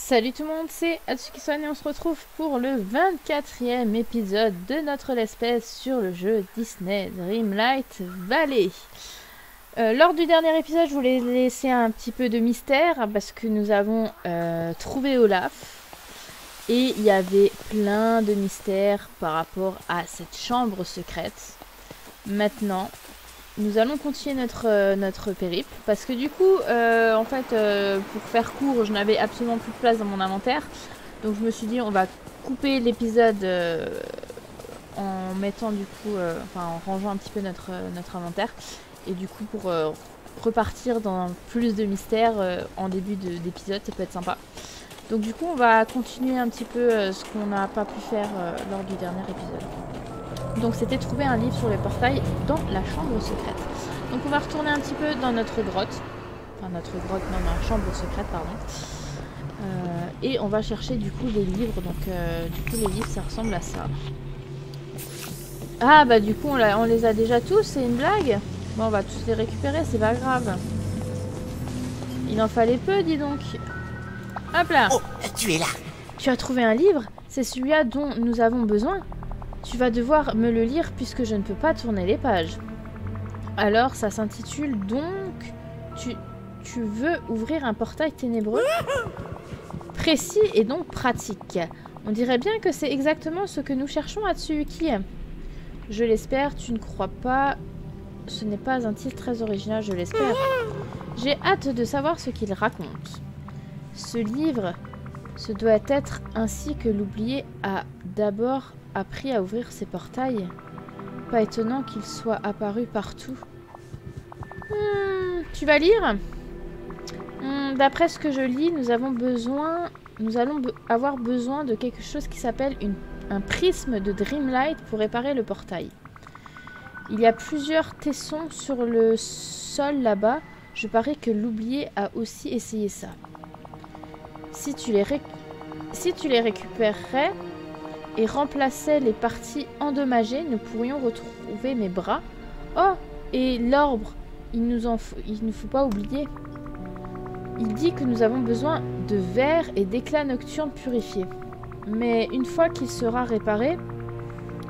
Salut tout le monde, c'est Atsuki-san et on se retrouve pour le 24e épisode de notre let's play sur le jeu Disney Dreamlight Valley. Lors du dernier épisode, je voulais laisser un petit peu de mystère parce que nous avons trouvé Olaf. Et il y avait plein de mystères par rapport à cette chambre secrète. Maintenant, nous allons continuer notre périple parce que du coup, en fait, pour faire court, je n'avais absolument plus de place dans mon inventaire. Donc je me suis dit, on va couper l'épisode en mettant du coup, enfin en rangeant un petit peu notre inventaire. Et du coup, pour repartir dans plus de mystères en début d'épisode, ça peut être sympa. Donc du coup, on va continuer un petit peu ce qu'on n'a pas pu faire lors du dernier épisode. Donc c'était trouver un livre sur les portails dans la chambre secrète. Donc on va retourner un petit peu dans notre grotte. Enfin notre grotte, non, ma chambre secrète, pardon. Et on va chercher du coup les livres. Donc du coup les livres ça ressemble à ça. Ah bah du coup on les a déjà tous, c'est une blague. Bon on va tous les récupérer, c'est pas grave. Il en fallait peu, dis donc. Hop là. Oh, tu es là. Tu as trouvé un livre? C'est celui-là dont nous avons besoin? Tu vas devoir me le lire puisque je ne peux pas tourner les pages. Alors, ça s'intitule donc... Tu veux ouvrir un portail ténébreux? Précis et donc pratique. On dirait bien que c'est exactement ce que nous cherchons à Tsuki. Je l'espère, tu ne crois pas... Ce n'est pas un titre très original, je l'espère. J'ai hâte de savoir ce qu'il raconte. Ce livre, ce doit être ainsi que l'oublié a d'abord appris à ouvrir ses portails. Pas étonnant qu'il soit apparu partout. Tu vas lire? D'après ce que je lis, nous allons avoir besoin de quelque chose qui s'appelle un prisme de Dreamlight pour réparer le portail. Il y a plusieurs tessons sur le sol là-bas. Je parie que l'oublié a aussi essayé ça. Si tu les récupérerais et remplaçais les parties endommagées, nous pourrions retrouver mes bras. Oh, et l'orbre, il ne faut pas oublier. Il dit que nous avons besoin de verre et d'éclats nocturnes purifiés. Mais une fois qu'il sera réparé,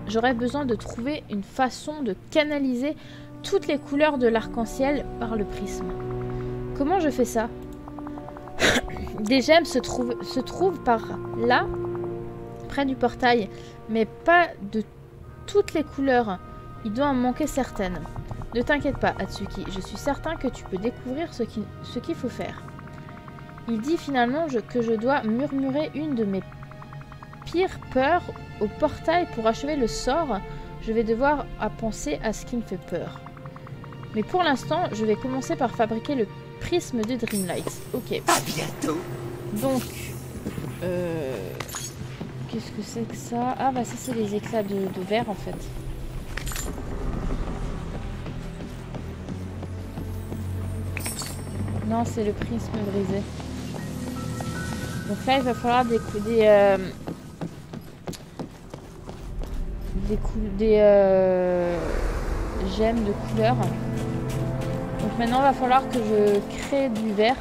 j'aurai besoin de trouver une façon de canaliser toutes les couleurs de l'arc-en-ciel par le prisme. Comment je fais ça? Des gemmes se trouvent par là, près du portail, mais pas de toutes les couleurs. Il doit en manquer certaines. Ne t'inquiète pas, Atsuki, je suis certain que tu peux découvrir ce qu'il faut faire. Il dit finalement que je dois murmurer une de mes pires peurs au portail pour achever le sort. Je vais devoir penser à ce qui me fait peur. Mais pour l'instant, je vais commencer par fabriquer le prisme de Dreamlight. Ok. À bientôt. Donc, qu'est-ce que c'est que ça? Ah bah ça c'est les éclats de verre en fait. Non, c'est le prisme brisé. Donc là, il va falloir des gemmes de couleur. Donc maintenant, il va falloir que je crée du verre.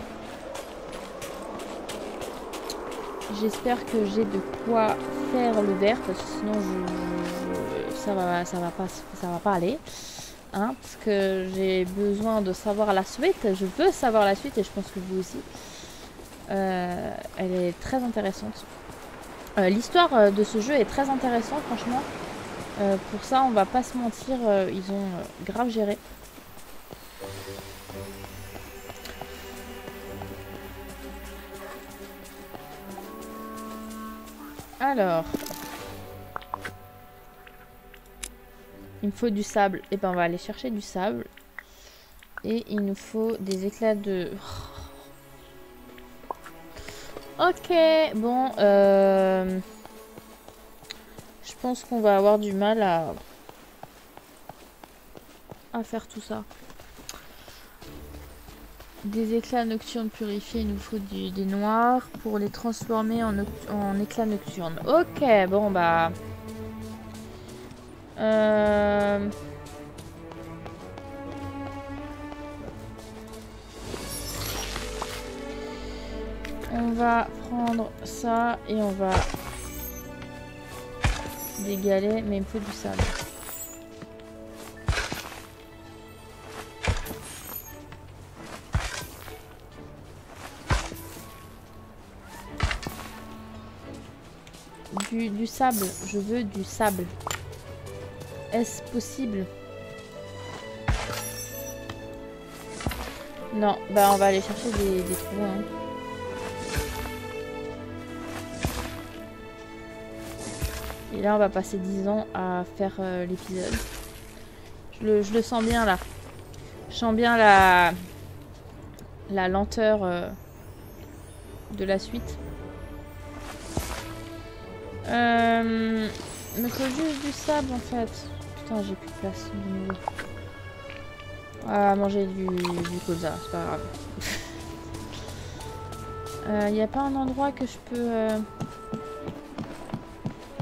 J'espère que j'ai de quoi faire le verre parce que sinon ça va pas aller. Hein, parce que j'ai besoin de savoir la suite. Je veux savoir la suite et je pense que vous aussi. Elle est très intéressante. L'histoire de ce jeu est très intéressante, franchement. Pour ça, on va pas se mentir, ils ont grave géré. Alors, il me faut du sable. Et ben on va aller chercher du sable. Et il nous faut des éclats de... Ok, bon, je pense qu'on va avoir du mal à faire tout ça. Des éclats nocturnes purifiés, il nous faut des noirs pour les transformer en éclats nocturnes. Ok, bon bah... On va prendre ça et on va des galets, mais il me faut du sable. Du sable, je veux du sable. Est-ce possible? Non, bah on va aller chercher des trous. Hein. Et là on va passer 10 ans à faire l'épisode. Je le sens bien là. Je sens bien la lenteur de la suite. Il me faut juste du sable en fait. Putain, j'ai plus de place de nouveau. Ah, manger du colza, c'est pas grave. Y a pas un endroit que je peux...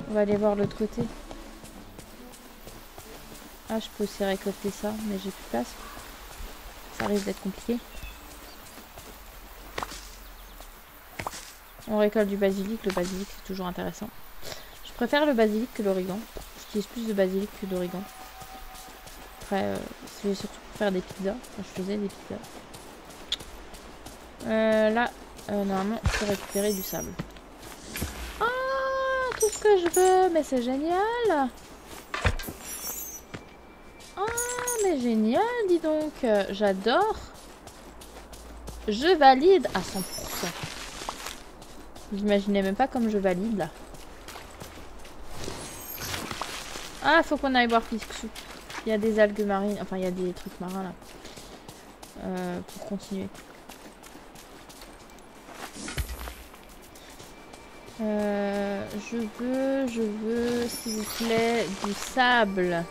On va aller voir l'autre côté. Ah, je peux aussi récolter ça, mais j'ai plus de place. Ça risque d'être compliqué. On récolte du basilic. Le basilic, c'est toujours intéressant. Je préfère le basilic que l'origan. J'utilise plus de basilic que d'origan. Après, c'est surtout pour faire des pizzas. Enfin, je faisais des pizzas. Là, normalement, je peux récupérer du sable. Ah, tout ce que je veux. Mais c'est génial. Ah, mais génial, dis donc. J'adore. Je valide à 100%. J'imaginais même pas comme je valide là. Ah, faut qu'on aille voir Picsou. Il y a des algues marines. Enfin, il y a des trucs marins là. Pour continuer. Je veux, s'il vous plaît, du sable.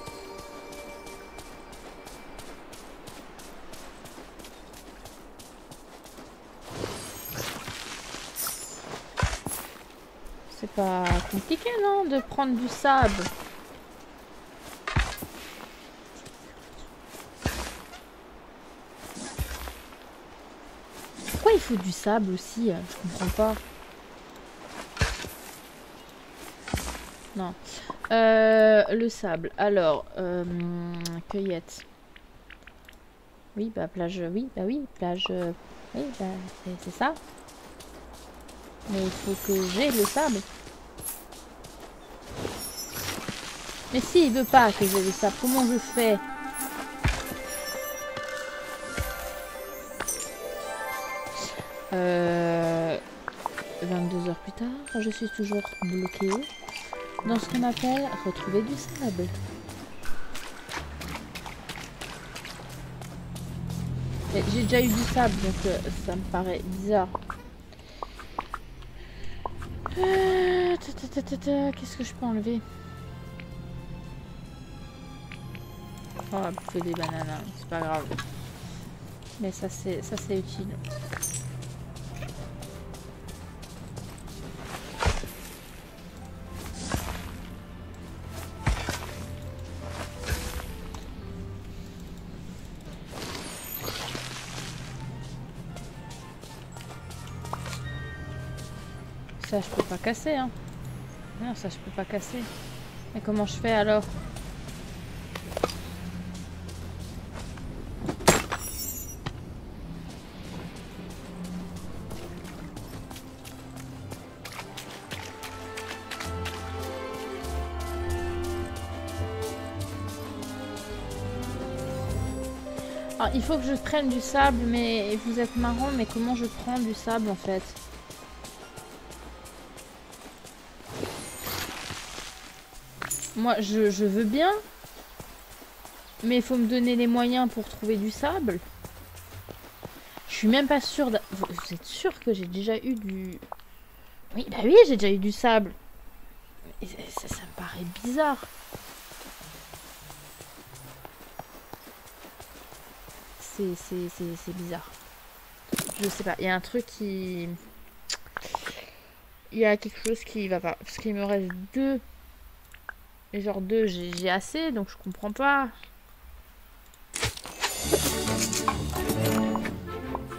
C'est pas compliqué, non, de prendre du sable. Pourquoi il faut du sable aussi? Je comprends pas. Non. Le sable. Alors, cueillette. Oui, bah plage. Oui, bah oui, plage. Oui, bah c'est ça. Mais il faut que j'ai le sable. Mais si il veut pas que j'ai le sable, comment je fais? Euh... 22 heures plus tard, je suis toujours bloquée dans ce qu'on appelle retrouver du sable. J'ai déjà eu du sable, donc ça me paraît bizarre. Qu'est-ce que je peux enlever? Oh, bouffer des bananes, hein, c'est pas grave. Mais ça c'est utile. Ça je peux pas casser hein. Non, ça je peux pas casser. Mais comment je fais alors? Alors, il faut que je prenne du sable, mais vous êtes marrant, mais comment je prends du sable en fait? Moi, je veux bien, mais il faut me donner les moyens pour trouver du sable. Je suis même pas sûre. Vous êtes sûr que j'ai déjà eu du... Oui, bah oui, j'ai déjà eu du sable. Et ça me paraît bizarre. C'est bizarre. Je sais pas, il y a un truc qui... Il y a quelque chose qui va pas. Parce qu'il me reste 2. Et genre 2, j'ai assez, donc je comprends pas.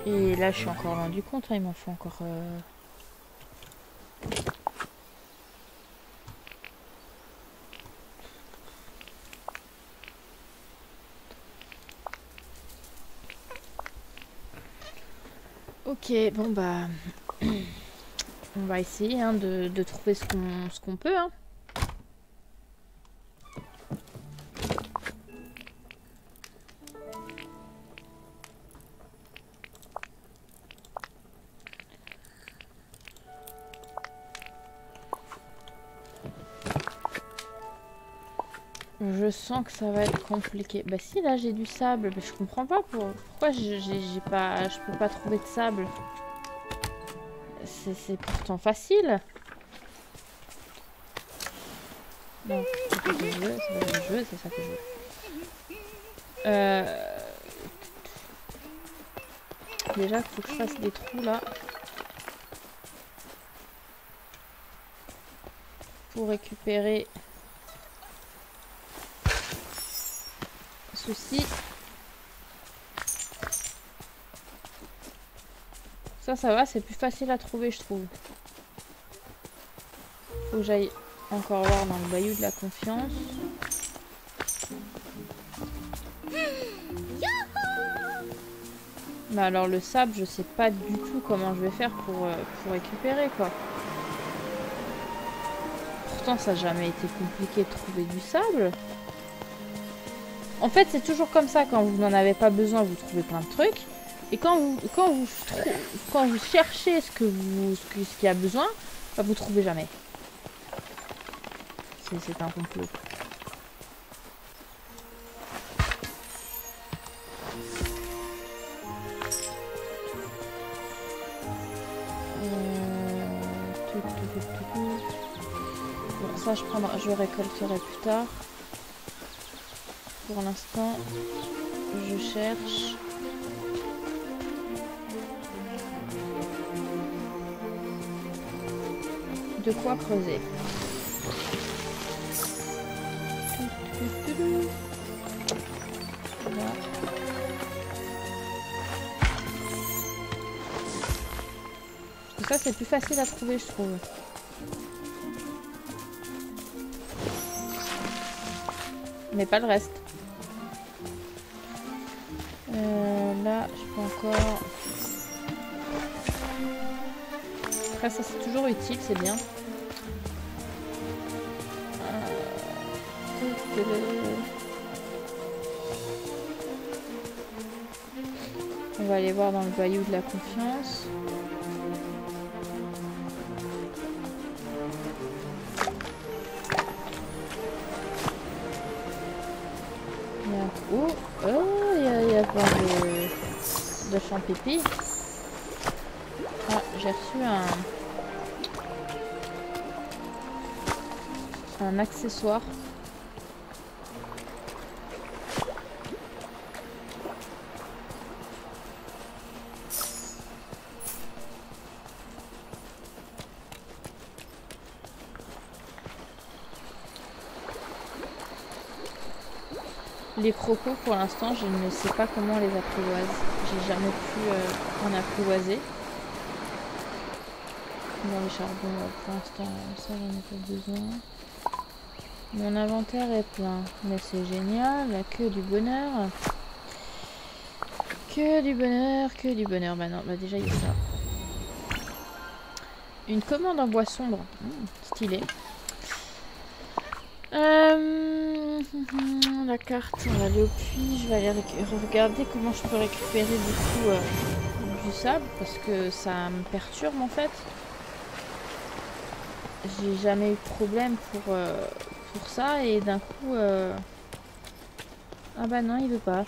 Et là, je suis encore loin du compte. Hein, il m'en faut encore Ok, bon bah... on va essayer hein, de trouver ce qu'on peut. Hein. Je sens que ça va être compliqué. Bah si, là j'ai du sable. Mais je comprends pas pourquoi je peux pas trouver de sable. C'est pourtant facile. Non, c'est ça que je veux, c'est pas ça que je veux, c'est ça que je veux. Déjà, il faut que je fasse des trous là. Pour récupérer ceci. Ça va, c'est plus facile à trouver, je trouve. Faut que j'aille encore voir dans le bayou de la confiance. Mais alors le sable, je sais pas du tout comment je vais faire pour récupérer quoi. Pourtant ça n'a jamais été compliqué de trouver du sable. En fait c'est toujours comme ça, quand vous n'en avez pas besoin vous trouvez plein de trucs. Et quand vous cherchez ce qu'il y a besoin, bah, vous trouvez jamais. C'est un complot. Bon, ça je récolterai plus tard. Pour l'instant, je cherche. De quoi creuser. Voilà. Ça c'est plus facile à trouver je trouve. Mais pas le reste. Là je peux encore... Après ça c'est toujours utile, c'est bien. On va aller voir dans le bayou de la confiance. Il y a plein de champignons. Ah, j'ai reçu un accessoire. Les crocos, pour l'instant, je ne sais pas comment on les apprivoise. J'ai jamais pu en apprivoiser. Dans les charbons, pour l'instant, ça j'en ai pas besoin. Mon inventaire est plein, mais c'est génial, que du bonheur. Que du bonheur, que du bonheur. Bah non, bah déjà il y a ça. Une commande en bois sombre. Stylé. La carte, on va aller au puits. Je vais aller regarder comment je peux récupérer du coup du sable parce que ça me perturbe en fait. J'ai jamais eu de problème pour ça et d'un coup... Ah bah non, il veut pas.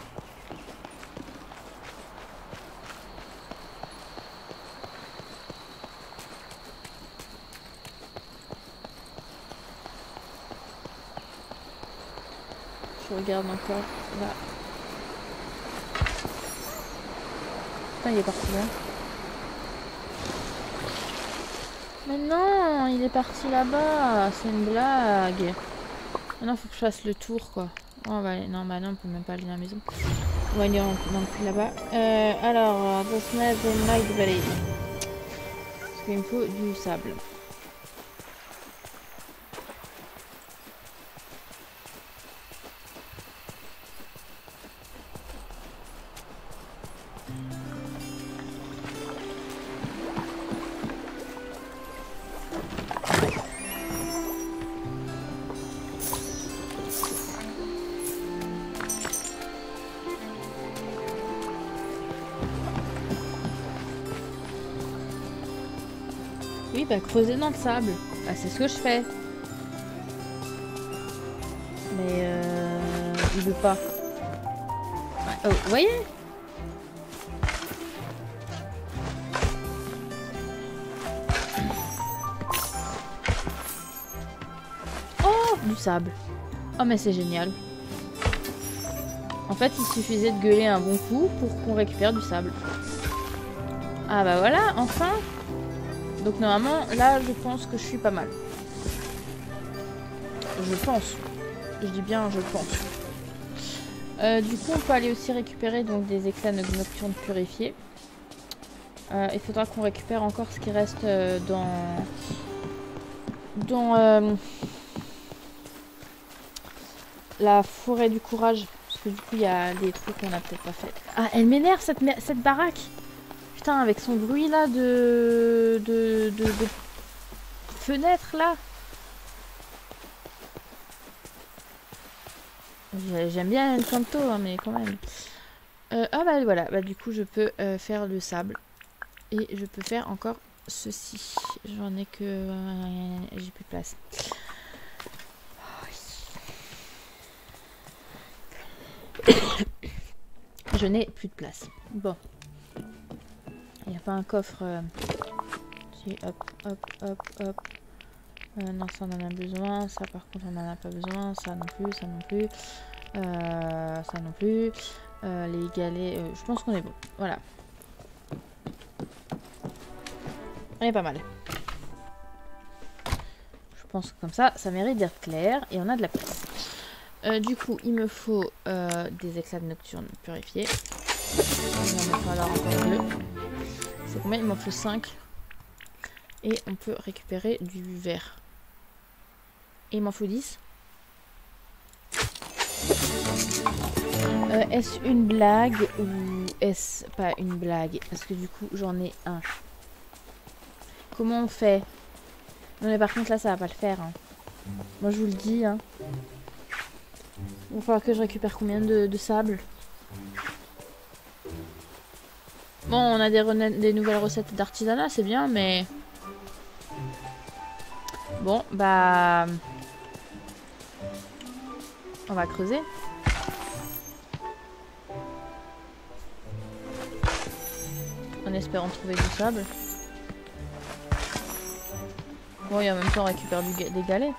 Je regarde encore là. Putain, il est parti là. Mais non, il est parti là-bas. C'est une blague. Maintenant, faut que je fasse le tour, quoi. Oh, bah, non, bah non, on peut même pas aller à la maison. On va aller dans le puits là-bas. Alors, Night Valley. Parce qu'il me faut du sable. Oui, bah creuser dans le sable. Bah c'est ce que je fais. Mais il veut pas. Oh, vous voyez? Oh, du sable. Oh mais c'est génial. En fait, il suffisait de gueuler un bon coup pour qu'on récupère du sable. Ah bah voilà, enfin. Donc normalement, là, je pense que je suis pas mal. Je pense. Je dis bien, je pense. Du coup, on peut aller aussi récupérer donc des éclats nocturnes purifiés. Il faudra qu'on récupère encore ce qui reste dans la forêt du courage. Parce que du coup, il y a des trucs qu'on a peut-être pas fait. Ah, elle m'énerve cette baraque. Putain, avec son bruit là de fenêtre là. J'aime bien le canto, hein, mais quand même. Ah bah voilà, bah du coup je peux faire le sable. Et je peux faire encore ceci. J'en ai que... j'ai plus de place. Je n'ai plus de place. Bon. Il n'y a pas un coffre... Si, hop, hop, hop, hop. Non, ça on en a besoin. Ça par contre on en a pas besoin. Ça non plus, ça non plus. Ça non plus. Les galets... je pense qu'on est bon. Voilà. On est pas mal. Je pense que comme ça, ça mérite d'être clair. Et on a de la place. Du coup, il me faut des éclats de nocturne purifiés. Il va me falloir encore 2. C'est combien? Il m'en faut 5. Et on peut récupérer du verre. Et il m'en faut 10. Est-ce une blague ou est-ce pas une blague? Parce que du coup, j'en ai un. Comment on fait? Non mais par contre là, ça va pas le faire. Hein. Moi, je vous le dis. Hein. Il va falloir que je récupère combien de sable? Bon, on a des nouvelles recettes d'artisanat, c'est bien, mais... Bon, bah... On va creuser. En espérant trouver du sable. Bon, et en même temps, on récupère des galets.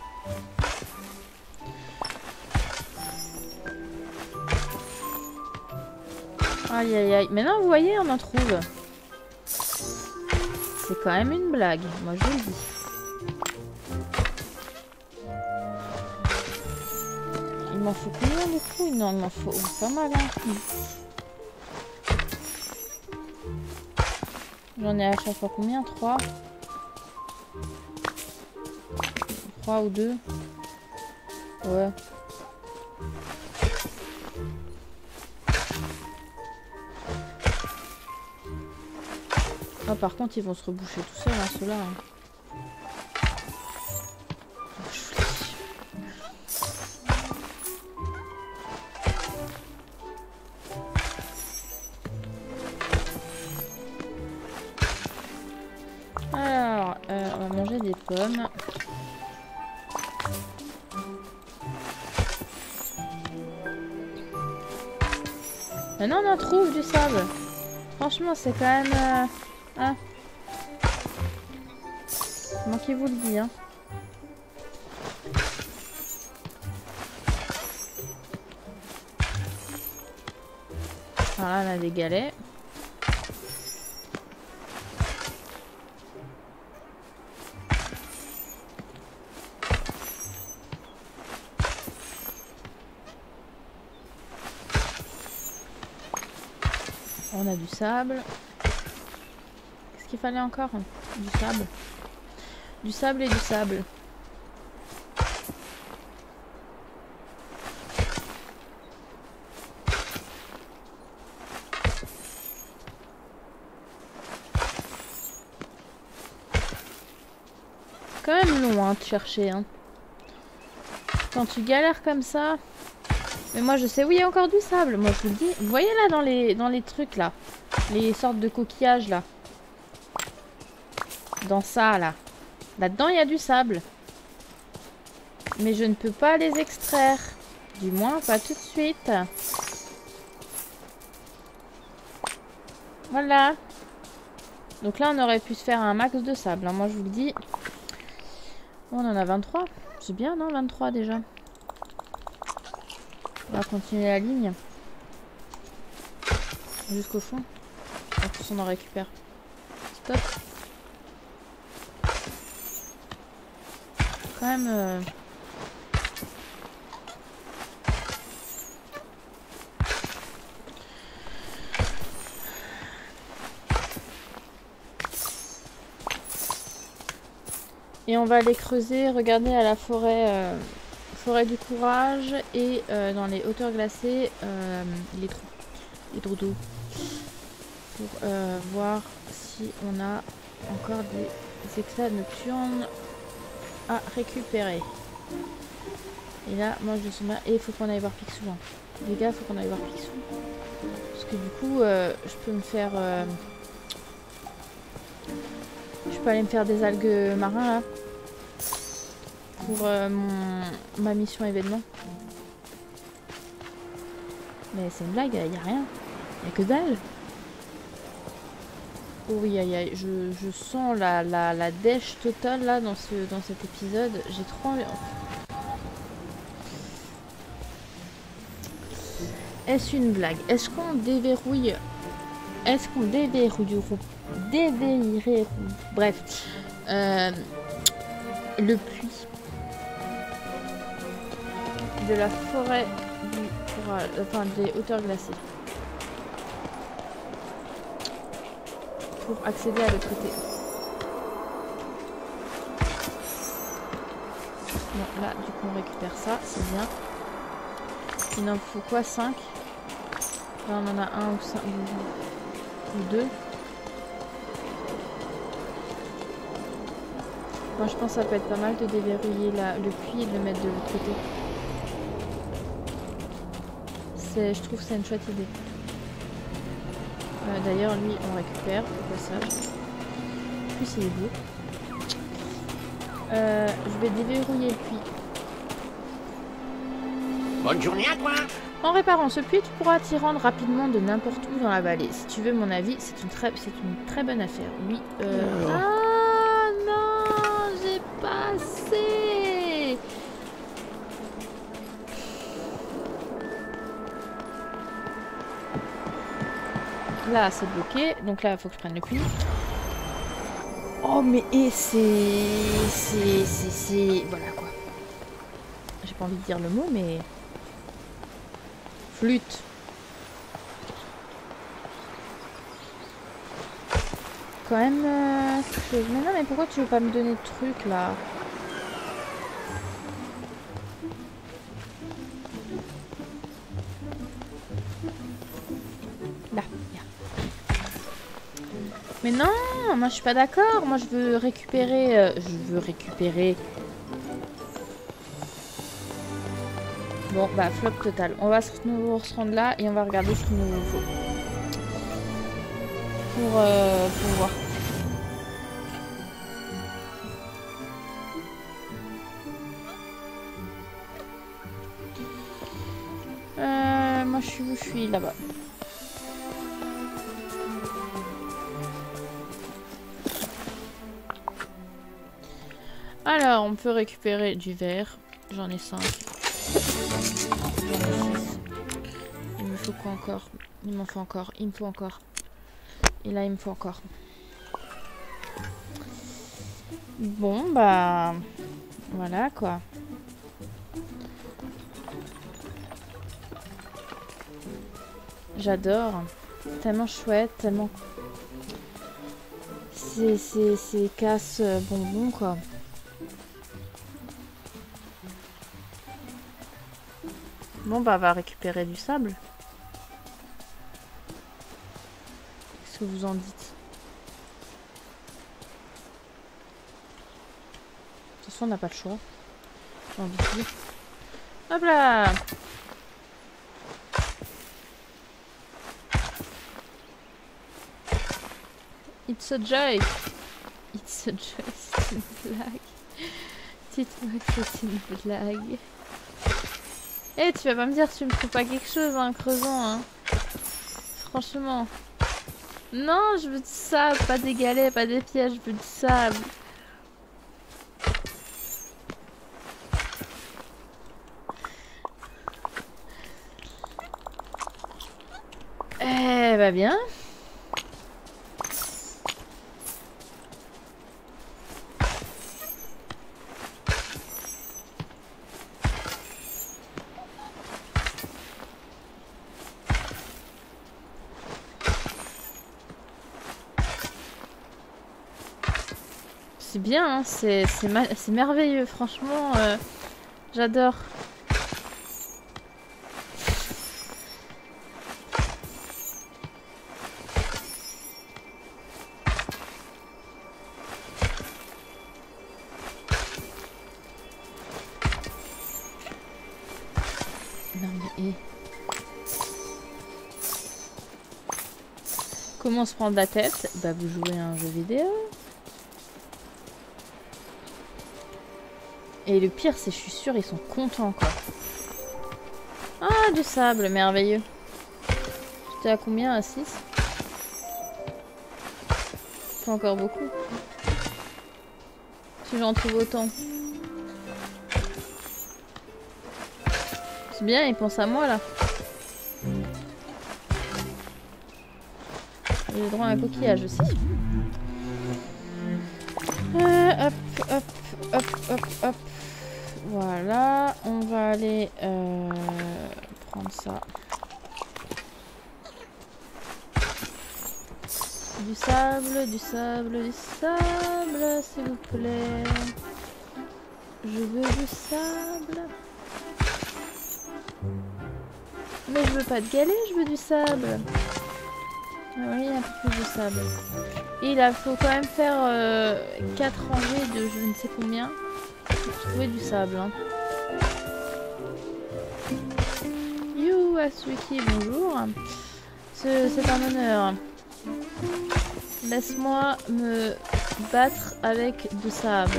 Aïe aïe aïe. Mais non, vous voyez, on en trouve. C'est quand même une blague. Moi, je vous le dis. Il m'en faut combien du coup? Non, il m'en faut pas mal. Hein. J'en ai à chaque fois combien? 3 ou 2? Ouais. Ah, par contre, ils vont se reboucher tout seuls, hein, ceux-là. Hein. Alors, on va manger des pommes. Maintenant, on en trouve du sable. Franchement, c'est quand même... Hein? Moi qui vous le dis, hein. Alors là, on a des galets. On a du sable. Qu'est-ce qu'il fallait encore? Du sable. Du sable et du sable. C'est quand même long hein, de chercher. Hein. Quand tu galères comme ça... Mais moi je sais où il y a encore du sable. Moi je vous le dis. Vous voyez là dans les trucs là. Les sortes de coquillages là. Dans ça là. Là-dedans, il y a du sable. Mais je ne peux pas les extraire. Du moins, pas tout de suite. Voilà. Donc là, on aurait pu se faire un max de sable. Hein. Moi, je vous le dis. On en a 23. C'est bien, non? 23 déjà. On va continuer la ligne. Jusqu'au fond. En plus, on en récupère. Stop. Quand même... Et on va aller creuser, regarder à la forêt, forêt du courage et dans les hauteurs glacées, les trous d'eau. Pour voir si on a encore des éclats nocturnes à récupérer. Et là, moi je suis là. Et il faut qu'on aille voir Picsou. Hein. Les gars, il faut qu'on aille voir Picsou. Parce que du coup, je peux me faire... je peux aller me faire des algues marins là. Pour ma mission événement. Mais c'est une blague, il n'y a rien. Il n'y a que dalle. Oh oui, aïe, aïe. Je sens la dèche totale là dans cet épisode. J'ai trop envie... Est-ce une blague? Est-ce qu'on déverrouille... Est-ce qu'on déverrouille... Bref. Le puits de la forêt du courage... Enfin, des hauteurs glacées. Pour accéder à l'autre côté. Bon, là, du coup, on récupère ça. C'est bien. Il en faut quoi? 5? Là, on en a un ou 5 ou 2. Moi, je pense que ça peut être pas mal de déverrouiller le puits et de le mettre de l'autre côté. Je trouve que c'est une chouette idée. D'ailleurs, lui, on récupère au passage. Plus il est beau. Je vais déverrouiller le puits. Bonne journée à toi. En réparant ce puits, tu pourras t'y rendre rapidement de n'importe où dans la vallée. Si tu veux mon avis, c'est une très bonne affaire. Oui. Ah non, j'ai pas assez. Là, c'est bloqué. Donc là, il faut que je prenne le puits. Oh, mais et c'est... Voilà, quoi. J'ai pas envie de dire le mot, mais... Flûte. Quand même... Mais non, mais pourquoi tu veux pas me donner de trucs, là? Là, viens. Mais non, moi je suis pas d'accord. Moi je veux récupérer... Bon, bah flop total. On va se rendre là et on va regarder ce qu'il nous faut. Pour voir. Moi je suis où? Je suis là-bas. Alors, on peut récupérer du verre. J'en ai 5. Il me faut quoi encore? Il m'en faut encore. Il me faut encore. Et là, il me faut encore. Bon, bah... Voilà, quoi. J'adore. Tellement chouette, tellement... C'est casse bonbon, quoi. Bon, bah, on va récupérer du sable. Qu'est-ce que vous en dites? De toute façon, on n'a pas le choix. J'ai envie de dire. Hop là! It's a joy! It's a joy! une blague. Dites-moi que c'est une blague. Eh, tu vas pas me dire que tu me trouves pas quelque chose en creusant, hein. Franchement. Non, je veux du sable, pas des galets, pas des pièges, je veux du sable. Eh, bah bien. C'est bien, hein, c'est merveilleux, franchement, j'adore. Non mais... Comment se prendre la tête? Bah vous jouez à un jeu vidéo. Et le pire, c'est je suis sûre, ils sont contents, quoi. Ah, du sable, merveilleux. J'étais à combien? À 6? Pas encore beaucoup. Si j'en trouve autant. C'est bien, ils pensent à moi, là. J'ai droit à un coquillage aussi. Hop, hop, hop, hop, hop. Voilà, on va aller prendre ça. Du sable, du sable, du sable, s'il vous plaît. Je veux du sable. Mais je veux pas de galets, je veux du sable. Ah oui, un peu plus de sable. Et il faut quand même faire 4 rangées de je ne sais combien. Pour trouver du sable. Hein. You, Asuki, bonjour. C'est un honneur. Laisse-moi me battre avec du sable.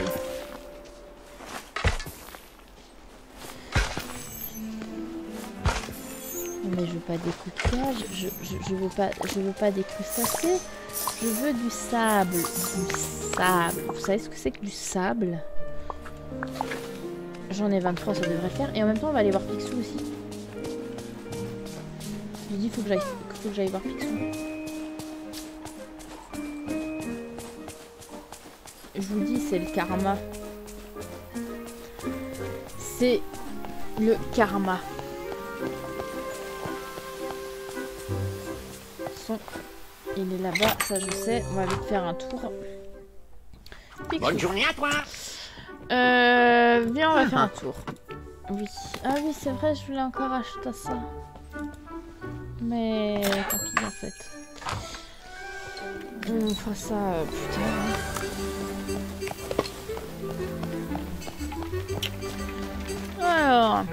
Mais je veux pas des coquillages, je veux pas des crustacés, je veux du sable, du sable. Vous savez ce que c'est que du sable? J'en ai 23, ça devrait le faire. Et en même temps, on va aller voir Picsou aussi. J'ai dit, faut que j'aille voir Picsou. Je vous dis, c'est le karma. C'est le karma. Il est là-bas, ça je sais. On va vite faire un tour. Picsou. Bonne journée à toi. Viens, on va faire un tour. Oui. Ah oui, c'est vrai, je voulais encore acheter ça. Mais tant pis en fait. On fera ça plus tard. Alors.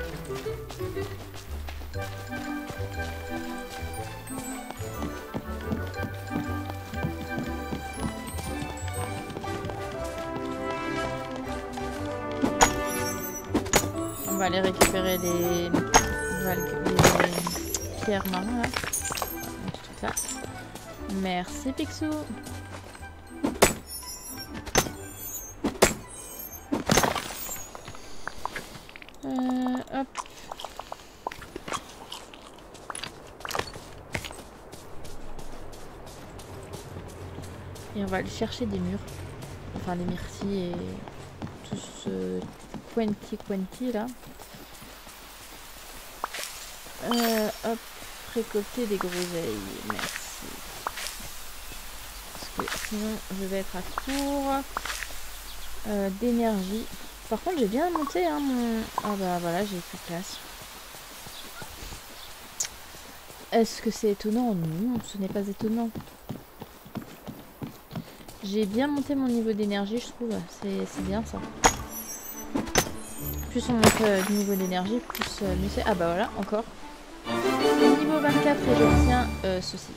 On va aller récupérer les pierres marron là. Tout là. Merci Picsou. Hop. Et on va aller chercher des murs. Enfin des myrtilles et tout ce quanti là. Hop, récolter des groseilles, merci. Parce que sinon je vais être à court d'énergie. Par contre j'ai bien monté hein, mon... Ah bah voilà, j'ai plus de place. Est-ce que c'est étonnant? Non, ce n'est pas étonnant. J'ai bien monté mon niveau d'énergie, je trouve. C'est bien ça. Plus on monte du niveau d'énergie, plus mieux c'est. Ah bah voilà, encore. Niveau 24 et j'obtiens ceci.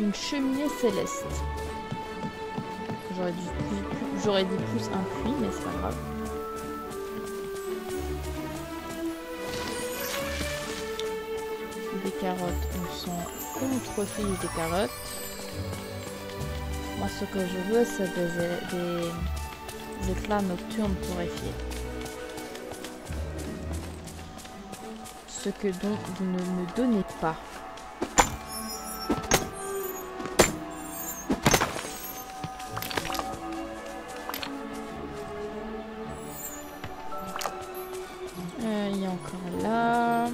Une cheminée céleste. J'aurais dit plus un puits, mais c'est pas grave. Des carottes, on s'en contrefiche des carottes. Moi, ce que je veux, c'est des éclats nocturnes torréfiés. Ce que donc vous ne me donnez pas. Il y a encore là.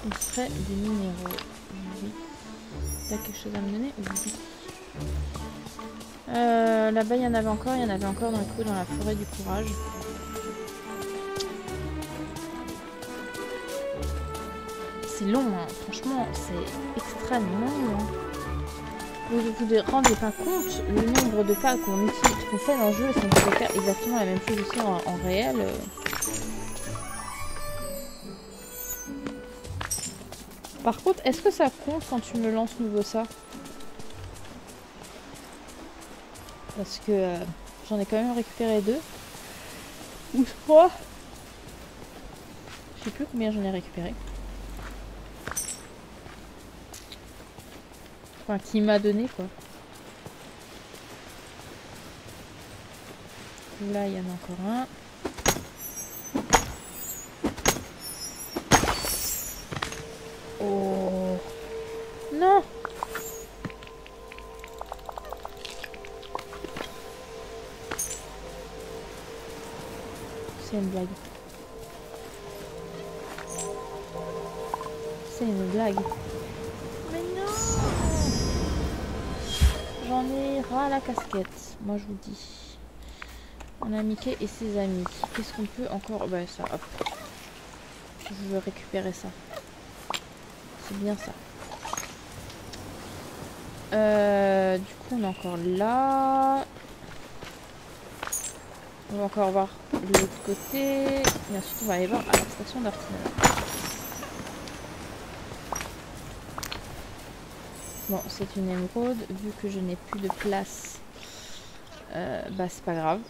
Il serait des minéraux. Oui. T'as quelque chose à me donner? Oui. Là-bas, il y en avait encore d'un coup dans la forêt du courage. C'est long, hein. Franchement, c'est extrêmement long. Vous ne vous rendez pas compte le nombre de pas qu'on fait dans le jeu, et si on peut faire exactement la même chose aussi en réel. Par contre, est-ce que ça compte quand tu me lances nouveau ça? Parce que j'en ai quand même récupéré 2. Ou 3. Je sais plus combien j'en ai récupéré. Enfin, qui m'a donné quoi. Là, il y en a encore un. Oh non! C'est une blague. C'est une blague. Mais non! J'en ai ras la casquette, moi je vous dis. On a Mickey et ses amis. Qu'est-ce qu'on peut encore... Bah ça, hop. Je veux récupérer ça. C'est bien ça. Du coup, on est encore là. On va encore voir de l'autre côté. Et ensuite, on va aller voir à la station d'Artisanat. Bon, c'est une émeraude. Vu que je n'ai plus de place, bah c'est pas grave.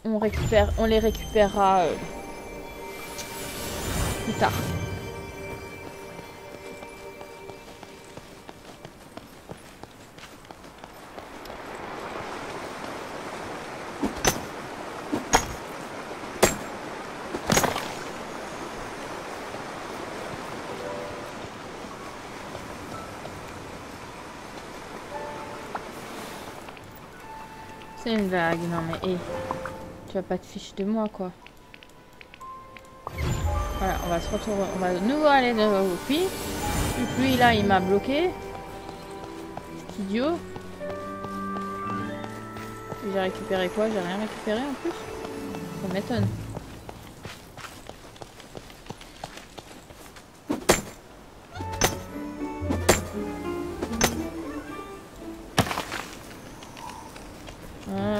On les récupérera plus tard. C'est une vague, non mais hé, tu vas pas te ficher de moi quoi. Voilà, on va se retrouver, on va de nouveau aller au puits. Lui là il m'a bloqué. Cet idiot. J'ai récupéré quoi? J'ai rien récupéré en plus. Ça m'étonne.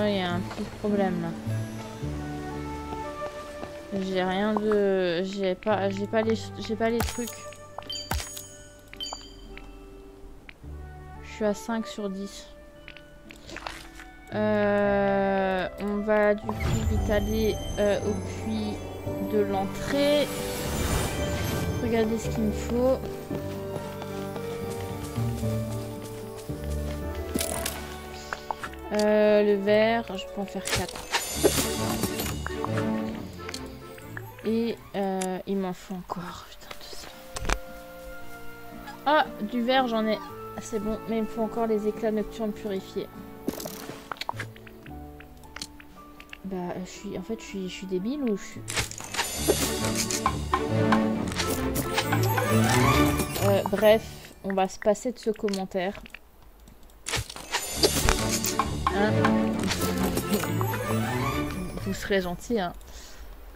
Il y a un petit problème là. J'ai rien de... J'ai pas les trucs. Je suis à 5 sur 10. On va du coup vite aller au puits de l'entrée. Regardez ce qu'il me faut. Le verre, je peux en faire 4. Et il m'en faut encore. Putain de ça. Ah, du verre, j'en ai. C'est bon, mais il me faut encore les éclats nocturnes purifiés. Bah, en fait, je suis débile ou je suis... Bref, on va se passer de ce commentaire. Hein, vous serez gentil, hein.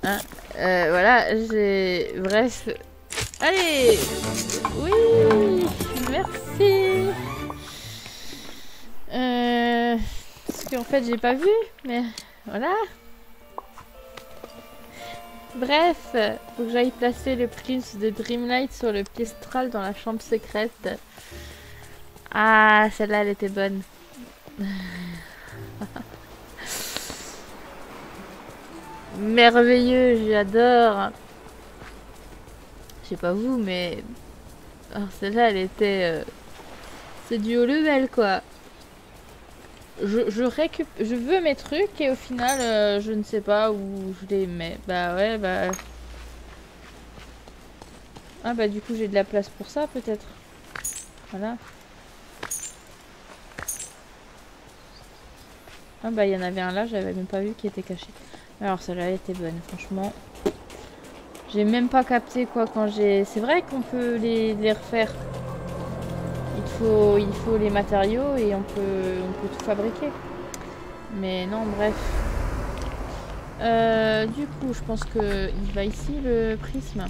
Hein, voilà, j'ai... Bref. Allez! Oui! Merci! Parce qu'en fait, j'ai pas vu, mais voilà. Bref, faut que j'aille placer le prince de Dreamlight sur le piédestal dans la chambre secrète. Ah, celle-là, elle était bonne. Merveilleux, j'adore. Je sais pas vous, mais... Alors celle-là, elle était... C'est du haut level, quoi. Je veux mes trucs et au final, je ne sais pas où je les mets. Bah ouais, bah... Ah bah du coup, j'ai de la place pour ça, peut-être. Voilà. Ah bah il y en avait un là, j'avais même pas vu qui était caché. Alors celle-là, elle était bonne, franchement. J'ai même pas capté quoi quand j'ai... C'est vrai qu'on peut les refaire. Il faut les matériaux et on peut tout fabriquer. Mais non, bref. Du coup, je pense que il va ici le prisme.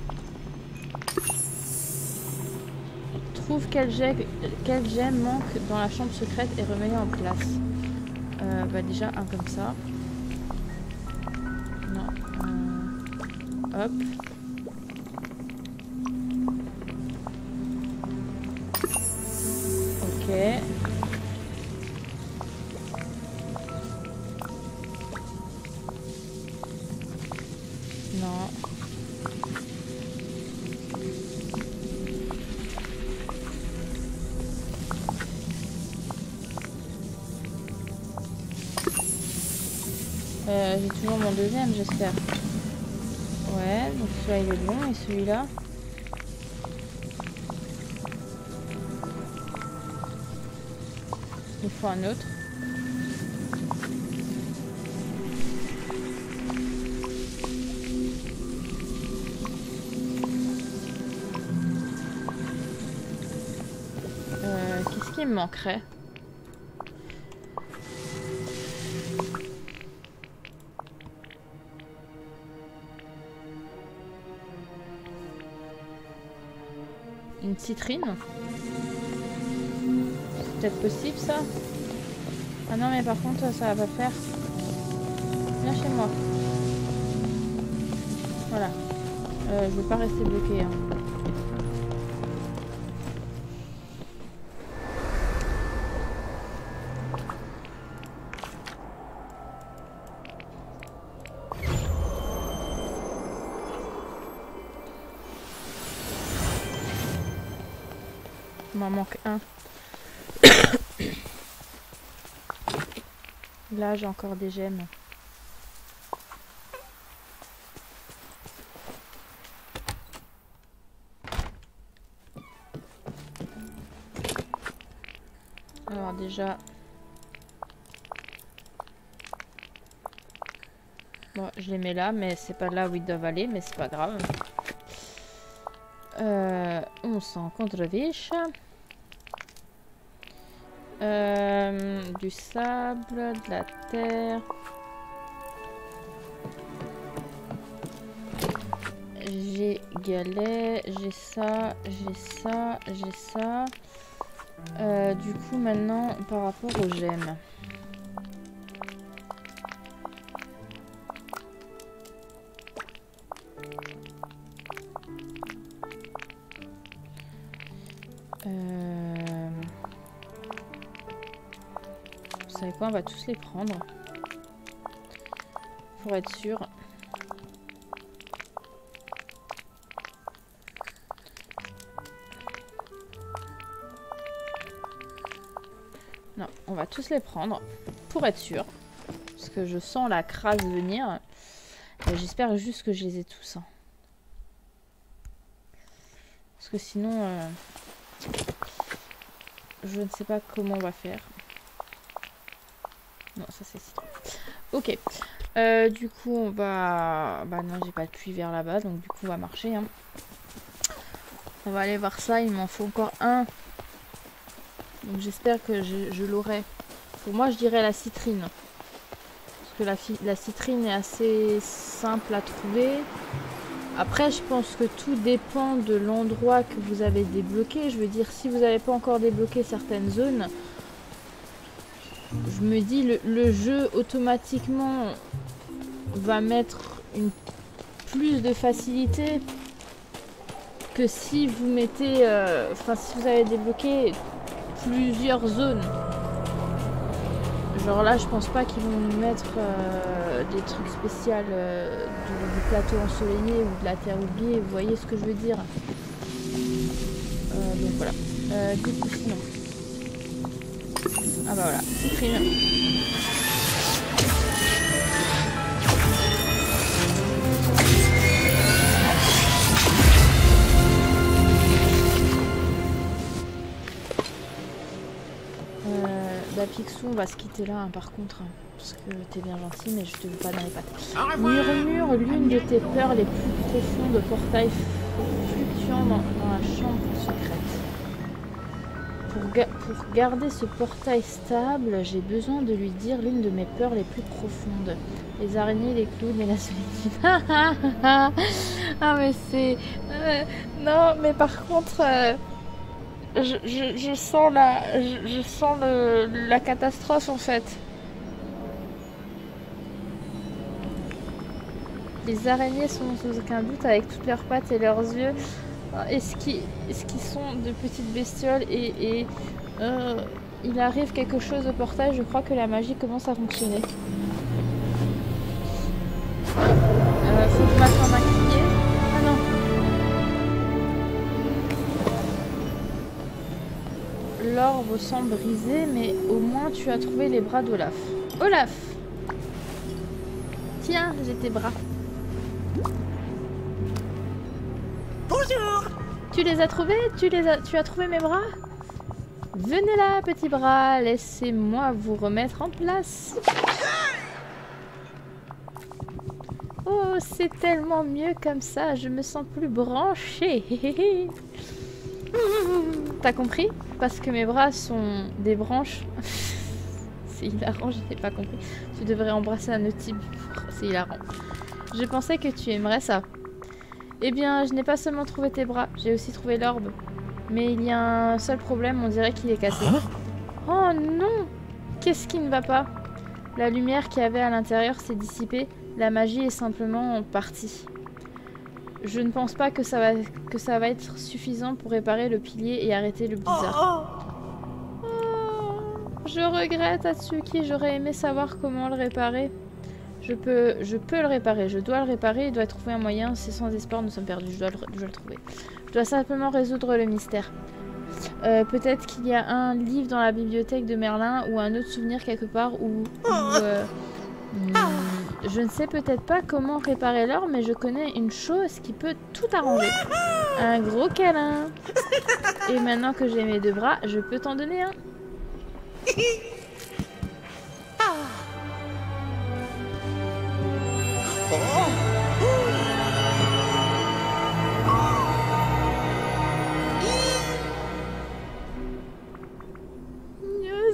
Trouve quel gemme manque dans la chambre secrète et remets-le en place. Bah déjà un comme ça. Non. Hop. Ok. Non. J'ai toujours mon deuxième, j'espère. Ouais, donc celui-là il est bon et celui-là. Il faut un autre. Qu'est-ce qui me manquerait? Une citrine? C'est peut-être possible ça? Ah non mais par contre ça va pas faire. Viens chez moi. Voilà. Je veux pas rester bloqué. Hein. Il m'en manque un. Là j'ai encore des gemmes. Alors déjà... Bon, je les mets là, mais c'est pas là où ils doivent aller, mais c'est pas grave. On s'en contre-viche. Du sable, de la terre. J'ai galet, j'ai ça, j'ai ça, j'ai ça. Du coup maintenant par rapport aux gemmes. Vous savez quoi, on va tous les prendre. Pour être sûr. Non, on va tous les prendre. Pour être sûr. Parce que je sens la crasse venir. J'espère juste que je les ai tous. Hein. Parce que sinon... je ne sais pas comment on va faire. Non, ça c'est citron. Ok. Du coup, on va... Bah non, j'ai pas de puits vers là-bas. Donc du coup, on va marcher. Hein. On va aller voir ça. Il m'en faut encore un. Donc j'espère que je l'aurai. Pour moi, je dirais la citrine. Parce que la citrine est assez simple à trouver. Après, je pense que tout dépend de l'endroit que vous avez débloqué. Je veux dire, si vous n'avez pas encore débloqué certaines zones, je me dis, le jeu automatiquement va mettre une plus de facilité que si vous mettez... Enfin, si vous avez débloqué plusieurs zones. Genre là, je pense pas qu'ils vont nous mettre des trucs spéciaux du plateau ensoleillé ou de la terre oubliée. Vous voyez ce que je veux dire? Donc voilà. Du coup, sinon... Ah bah voilà, supprime. Bah Picsou, on va se quitter là hein, par contre, hein, parce que t'es bien gentil, mais je te veux pas dans les pattes. Murmure l'une de tes peurs les plus profondes, portail fluctuant dans la chambre secrète. Pour garder ce portail stable, j'ai besoin de lui dire l'une de mes peurs les plus profondes. Les araignées, les clowns et la solitude. Ah mais c'est... non mais par contre... Je sens la catastrophe en fait. Les araignées sont sans aucun doute avec toutes leurs pattes et leurs yeux. Est-ce qu'ils sont de petites bestioles et il arrive quelque chose au portail, je crois que la magie commence à fonctionner. Faut que je m'attende à crier. Ah non. L'orbe semble brisé, mais au moins tu as trouvé les bras d'Olaf. Olaf! Tiens, j'ai tes bras. Bonjour! Tu les as trouvés? Tu as trouvé mes bras? Venez là, petit bras, laissez-moi vous remettre en place. Oh, c'est tellement mieux comme ça, je me sens plus branchée. T'as compris? Parce que mes bras sont des branches. C'est hilarant, je n'ai pas compris. Tu devrais embrasser un autre type. C'est hilarant. Je pensais que tu aimerais ça. Eh bien, je n'ai pas seulement trouvé tes bras, j'ai aussi trouvé l'orbe. Mais il y a un seul problème, on dirait qu'il est cassé. Oh non! Qu'est-ce qui ne va pas? La lumière qu'il y avait à l'intérieur s'est dissipée, la magie est simplement partie. Je ne pense pas que ça va être suffisant pour réparer le pilier et arrêter le blizzard. Oh, je regrette, Atsuki, j'aurais aimé savoir comment le réparer. Je peux le réparer, je dois le réparer, il doit trouver un moyen, c'est sans espoir, nous sommes perdus, je dois le trouver. Je dois simplement résoudre le mystère. Peut-être qu'il y a un livre dans la bibliothèque de Merlin ou un autre souvenir quelque part je ne sais peut-être pas comment réparer l'or, mais je connais une chose qui peut tout arranger. Un gros câlin. Et maintenant que j'ai mes deux bras, je peux t'en donner un.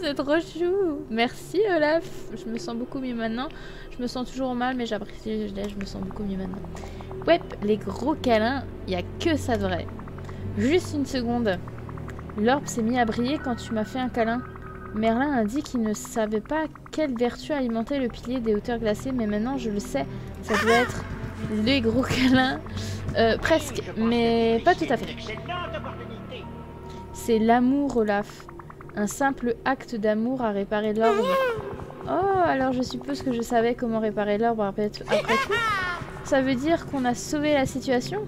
C'est trop chou. Merci Olaf. Je me sens beaucoup mieux maintenant. Je me sens toujours mal, mais j'apprécie je me sens beaucoup mieux maintenant. Ouais, les gros câlins, il n'y a que ça de vrai. Juste une seconde. L'orbe s'est mis à briller quand tu m'as fait un câlin. Merlin a dit qu'il ne savait pas quelle vertu alimentait le pilier des hauteurs glacées, mais maintenant je le sais. Ça doit être les gros câlins. Presque, mais pas tout à fait. C'est l'amour, Olaf. Un simple acte d'amour a réparé l'orbe. Oh, alors je suppose que je savais comment réparer l'orbe après tout. Ça veut dire qu'on a sauvé la situation?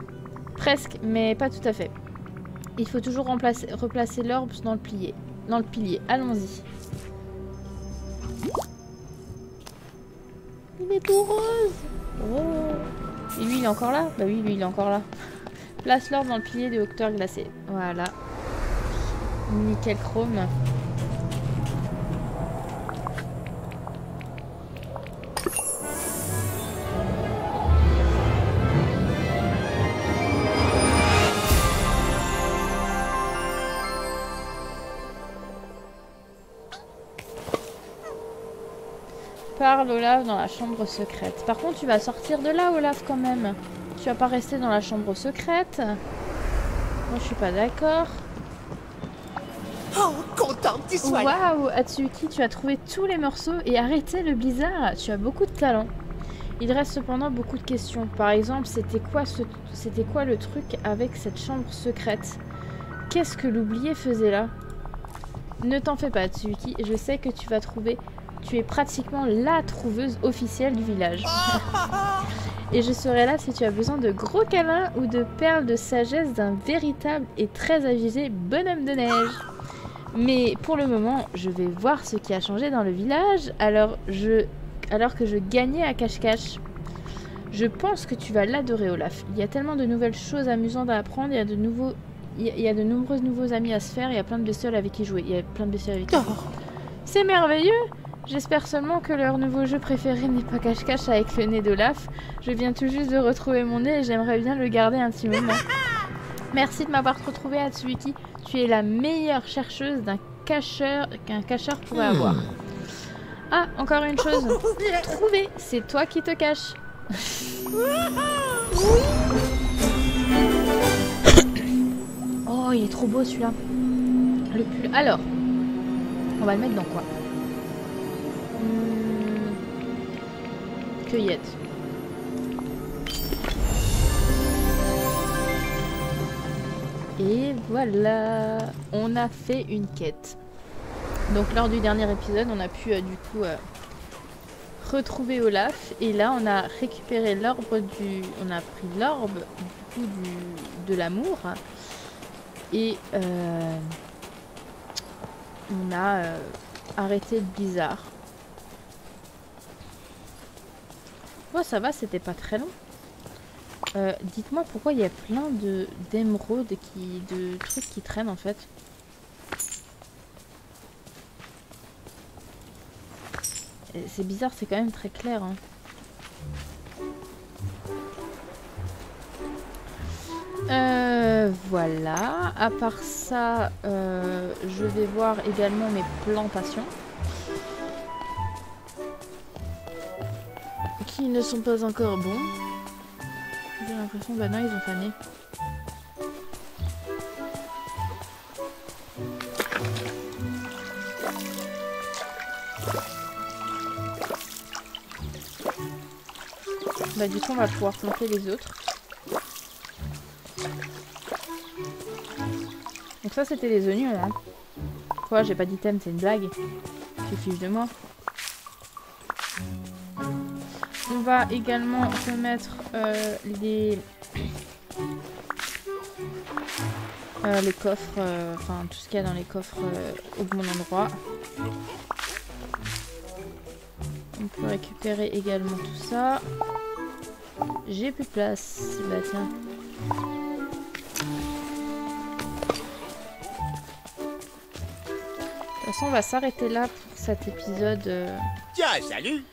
Presque, mais pas tout à fait. Il faut toujours replacer l'orbe dans le pilier. Allons-y. Il est tout rose. Oh. Et lui, il est encore là? Bah oui, lui, il est encore là. Place l'orbe dans le pilier des hauteurs glacées. Voilà. Nickel chrome. Parle Olaf dans la chambre secrète. Par contre, tu vas sortir de là, Olaf, quand même. Tu vas pas rester dans la chambre secrète. Moi, je suis pas d'accord. Oh, content que tu sois là. Waouh, Atsuki, tu as trouvé tous les morceaux et arrêté le blizzard. Tu as beaucoup de talent. Il reste cependant beaucoup de questions. Par exemple, c'était quoi le truc avec cette chambre secrète? Qu'est-ce que l'oublié faisait là? Ne t'en fais pas, Tsuki, je sais que tu vas trouver. Tu es pratiquement la trouveuse officielle du village. Et je serai là si tu as besoin de gros câlins ou de perles de sagesse d'un véritable et très avisé bonhomme de neige. Mais pour le moment, je vais voir ce qui a changé dans le village alors que je gagnais à cache-cache. Je pense que tu vas l'adorer, Olaf. Il y a tellement de nouvelles choses amusantes à apprendre, il y a de nombreux nouveaux amis à se faire, il y a plein de bestioles avec qui jouer. C'est merveilleux! J'espère seulement que leur nouveau jeu préféré n'est pas cache-cache avec le nez d'Olaf. Je viens tout juste de retrouver mon nez et j'aimerais bien le garder un petit moment. Merci de m'avoir retrouvé, Hatsuki. Tu es la meilleure chercheuse qu'un cacheur pourrait avoir. Ah, encore une chose. Trouvé, c'est toi qui te caches. Oh, il est trop beau celui-là. Le pull. Alors, on va le mettre dans quoi? Cueillette. Et voilà, on a fait une quête. Donc lors du dernier épisode, on a pu du coup retrouver Olaf. Et là, on a récupéré l'orbe du... On a pris l'orbe du coup de l'amour. Et on a arrêté le blizzard. Oh, ça va, c'était pas très long. Dites-moi pourquoi il y a plein d'émeraudes de trucs qui traînent en fait. C'est bizarre, c'est quand même très clair. Hein. Voilà. À part ça, je vais voir également mes plantations. Qui ne sont pas encore bons. J'ai l'impression, bah non, ils ont fané. Bah du coup, on va pouvoir planter les autres. Donc ça, c'était les oignons, hein. Quoi, j'ai pas d'item, c'est une blague. Tu fiches de moi. On va également remettre les coffres, enfin tout ce qu'il y a dans les coffres au bon endroit. On peut récupérer également tout ça. J'ai plus de place. Bah tiens. De toute façon, on va s'arrêter là pour cet épisode. Tiens, salut!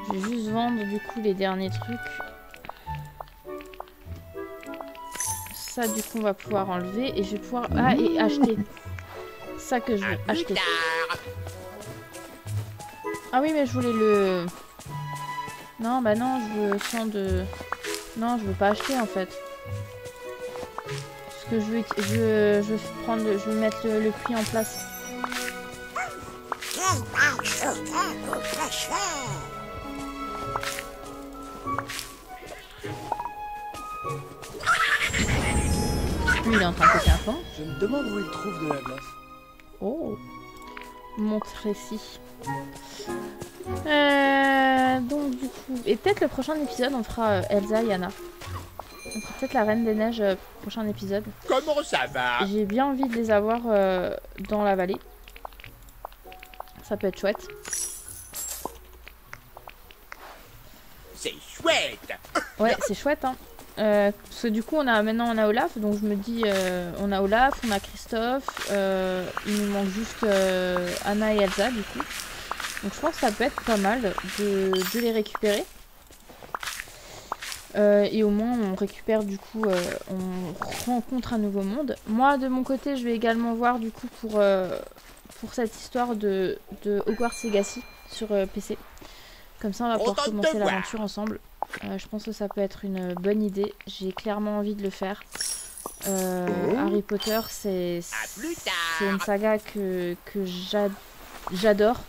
Je vais juste vendre du coup les derniers trucs. Ça du coup on va pouvoir enlever et je vais pouvoir... Ah, et acheter. Ça que je veux acheter. Ah oui mais je voulais le... Non bah non je veux sans de... Non je veux pas acheter en fait. Parce que je veux mettre le puits en place. Lui, il est en train de péter un plomb. Je me demande où il trouve de la glace. Oh, montre ici. Donc du coup, et peut-être le prochain épisode, on fera Elsa et Anna. On fera peut-être la Reine des Neiges prochain épisode. Comment ça va? J'ai bien envie de les avoir dans la vallée. Ça peut être chouette. C'est chouette! Ouais, c'est chouette, hein. Parce que du coup, maintenant on a Olaf, donc je me dis, on a Olaf, on a Christophe, il nous manque juste Anna et Elsa, du coup. Donc je pense que ça peut être pas mal de les récupérer. Et au moins on récupère du coup, on rencontre un nouveau monde. Moi de mon côté je vais également voir du coup pour cette histoire de Hogwarts Legacy sur PC. Comme ça on va pouvoir commencer l'aventure ensemble. Je pense que ça peut être une bonne idée. J'ai clairement envie de le faire. Harry Potter c'est une saga que j'adore.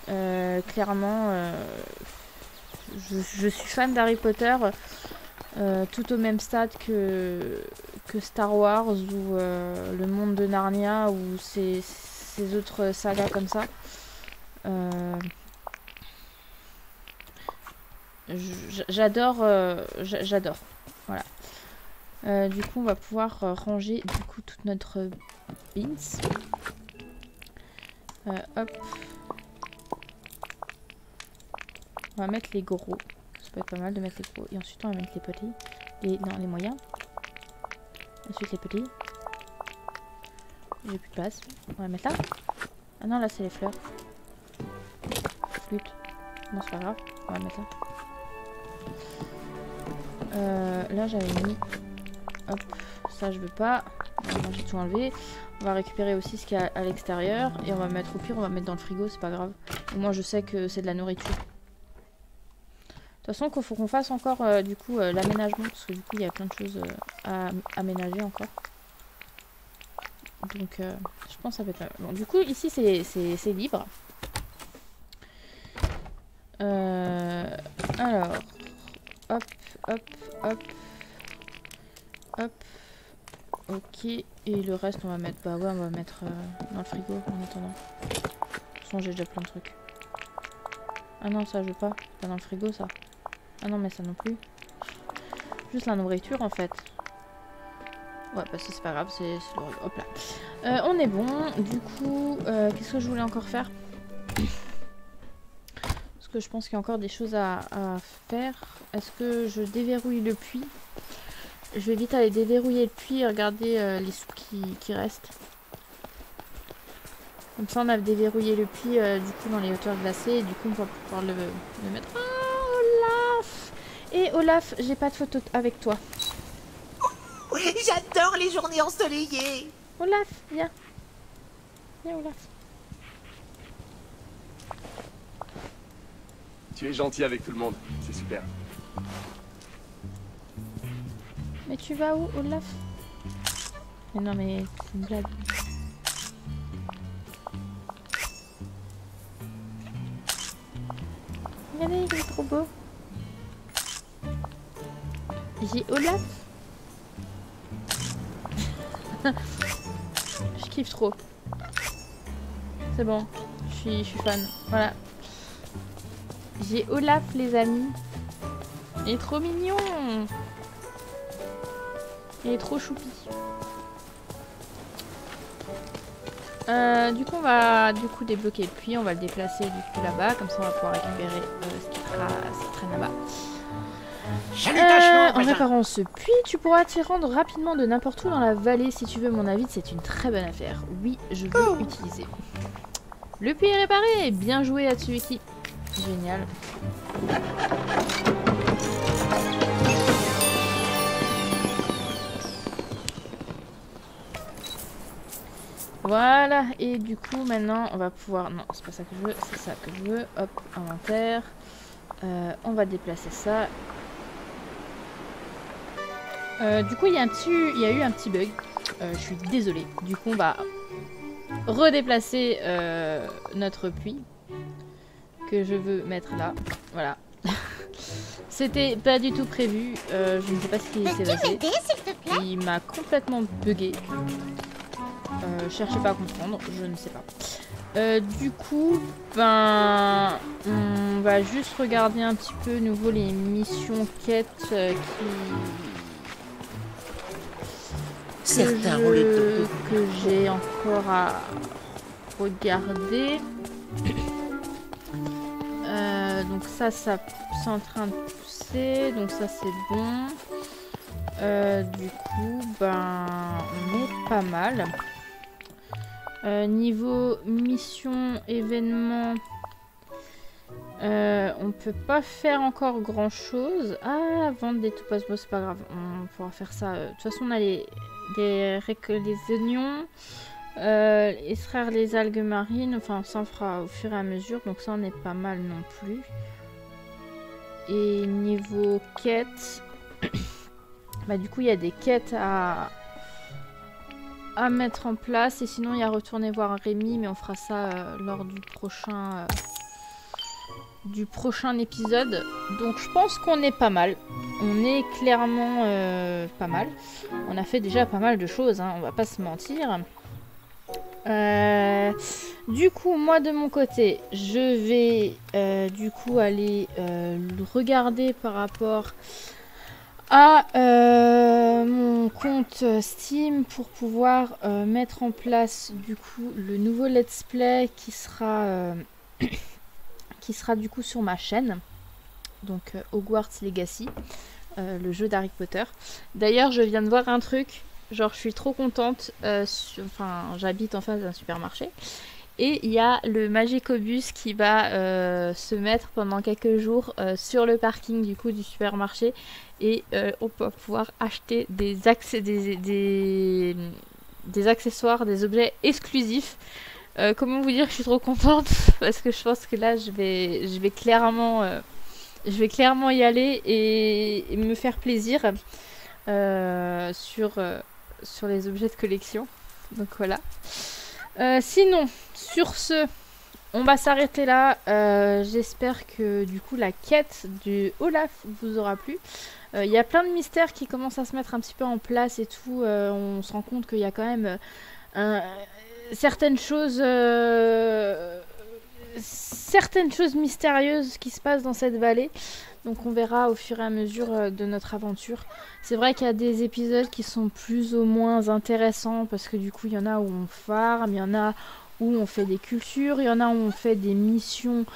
Clairement je suis fan d'Harry Potter, tout au même stade que Star Wars ou le monde de Narnia ou ces autres sagas comme ça. J'adore, j'adore. Voilà. Du coup, on va pouvoir ranger du coup toute notre beans. Hop. On va mettre les gros. Ça peut être pas mal de mettre les gros. Et ensuite, on va mettre les petits. Les moyens. Ensuite, les petits. J'ai plus de place. On va mettre là. Ah non, là, c'est les fleurs. Flûte. Non, c'est pas grave. On va mettre là. Là, j'avais mis... Hop. Ça, je veux pas. J'ai tout enlevé. On va récupérer aussi ce qu'il y a à l'extérieur. Et on va mettre au pire, on va mettre dans le frigo. C'est pas grave. Au moins, je sais que c'est de la nourriture. De toute façon, il faut qu'on fasse encore du coup l'aménagement, parce que du coup il y a plein de choses à aménager encore. Donc je pense que ça peut être pas mal. Bon, du coup ici c'est libre. Alors, hop, hop, hop, hop. Ok, et le reste on va mettre, bah ouais, on va mettre dans le frigo en attendant. De toute façon j'ai déjà plein de trucs. Ah non, ça je veux pas, pas dans le frigo ça. Ah non mais ça non plus. Juste la nourriture en fait. Ouais bah c'est pas grave, c'est le... Hop là. On est bon. Du coup, qu'est-ce que je voulais encore faire? Parce que je pense qu'il y a encore des choses à faire. Est-ce que je déverrouille le puits? Je vais vite aller déverrouiller le puits et regarder les sous qui restent. Comme ça on a déverrouillé le puits du coup dans les hauteurs glacées. Et du coup on va pouvoir le mettre... Et Olaf, j'ai pas de photo avec toi. J'adore les journées ensoleillées. Olaf, viens. Viens Olaf. Tu es gentil avec tout le monde, c'est super. Mais tu vas où Olaf? Mais non mais c'est une blague. Regardez, il est trop beau. J'ai Olaf. Je kiffe trop. C'est bon, je suis fan. Voilà. J'ai Olaf les amis. Il est trop mignon. Il est trop choupi. Du coup on va débloquer le puits. On va le déplacer du coup là-bas. Comme ça on va pouvoir récupérer ce qui traîne là-bas. En réparant ce puits, tu pourras t'y rendre rapidement de n'importe où dans la vallée. Si tu veux mon avis, c'est une très bonne affaire. Oui, je veux utiliser. Le puits est réparé. Bien joué Atsueki. Génial. Voilà, et du coup maintenant on va pouvoir... Non, c'est pas ça que je veux, c'est ça que je veux. Hop, inventaire. On va déplacer ça. Du coup, il y a eu un petit bug. Je suis désolée. Du coup, on va redéplacer notre puits que je veux mettre là. Voilà. C'était pas du tout prévu. Je ne sais pas ce qui s'est passé. Il m'a complètement bugué. Cherchez pas à comprendre, je ne sais pas. Du coup, ben, on va juste regarder un petit peu nouveau les missions quêtes que j'ai encore à regarder. Donc ça c'est en train de pousser, donc ça c'est bon. Du coup, ben, on est pas mal. Niveau mission, événement, on peut pas faire encore grand chose. Ah, vendre des topazes, bon, c'est pas grave, on pourra faire ça. De toute façon, on a les oignons, extraire les algues marines, enfin, ça on fera au fur et à mesure, donc ça on est pas mal non plus. Et niveau quête, bah, du coup, il y a des quêtes à mettre en place. Et sinon, il y a retourner voir Rémi. Mais on fera ça lors du prochain du prochain épisode. Donc je pense qu'on est pas mal. On est clairement pas mal. On a fait déjà pas mal de choses, hein, on va pas se mentir. Du coup, moi de mon côté, je vais du coup aller regarder par rapport à mon compte Steam pour pouvoir mettre en place du coup le nouveau let's play qui sera du coup sur ma chaîne, donc Hogwarts Legacy, le jeu d'Harry Potter. D'ailleurs je viens de voir un truc, genre je suis trop contente, enfin j'habite en face d'un supermarché et il y a le Magicobus qui va se mettre pendant quelques jours sur le parking du coup du supermarché et on va pouvoir acheter des accessoires, des objets exclusifs. Comment vous dire que je suis trop contente parce que je pense que là je vais clairement y aller et me faire plaisir sur les objets de collection. Donc voilà. Sinon, sur ce, on va s'arrêter là. J'espère que du coup la quête du Olaf vous aura plu. Il y a plein de mystères qui commencent à se mettre un petit peu en place et tout. On se rend compte qu'il y a quand même certaines choses mystérieuses qui se passent dans cette vallée. Donc on verra au fur et à mesure de notre aventure. C'est vrai qu'il y a des épisodes qui sont plus ou moins intéressants parce que du coup il y en a où on farm, il y en a où on fait des cultures, il y en a où on fait des missions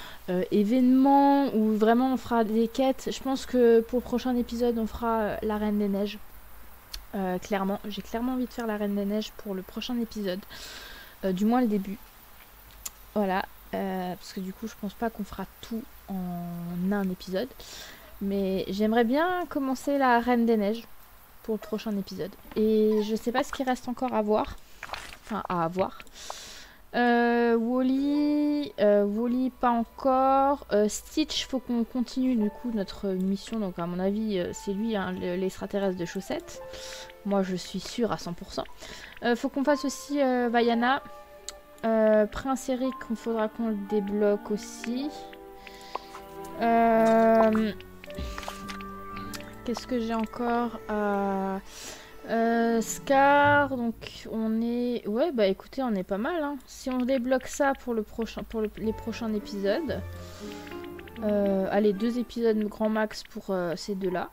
événements, où vraiment on fera des quêtes. Je pense que pour le prochain épisode on fera la Reine des Neiges. Clairement, j'ai clairement envie de faire la Reine des Neiges pour le prochain épisode. Du moins le début. Voilà. Parce que du coup je pense pas qu'on fera tout en un épisode. Mais j'aimerais bien commencer la Reine des Neiges pour le prochain épisode. Et je sais pas ce qu'il reste encore à voir. Enfin à avoir. Wally pas encore. Stitch, faut qu'on continue du coup notre mission. Donc à mon avis c'est lui hein, l'extraterrestre de chaussettes. Moi je suis sûre à 100%. Faut qu'on fasse aussi Vaiana. Prince Eric, il faudra qu'on le débloque aussi. Qu'est-ce que j'ai encore Scar, donc on est... Ouais, bah écoutez, on est pas mal. Hein. Si on débloque ça pour les prochains épisodes. Allez, 2 épisodes grand max pour ces deux-là.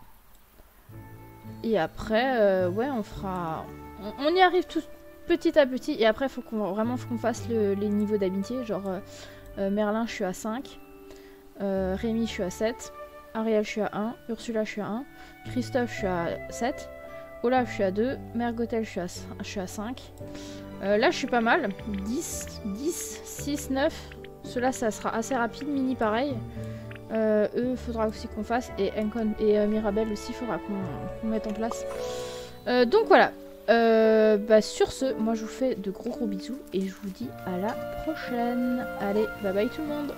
Et après, ouais, on fera... On y arrive tous petit à petit. Et après, faut qu'on fasse les niveaux d'amitié. Genre, Merlin, je suis à 5. Rémi, je suis à 7. Ariel, je suis à 1. Ursula, je suis à 1. Christophe, je suis à 7. Olaf, je suis à 2. Mère Gothel, je suis à 5. Là, je suis pas mal. 10, 6, 9. Cela, ça sera assez rapide. Mini, pareil. Eux, faudra aussi qu'on fasse. Et Mirabelle aussi, faudra qu'on mette en place. Donc voilà. Bah, sur ce, moi, je vous fais de gros bisous. Et je vous dis à la prochaine. Allez, bye bye tout le monde.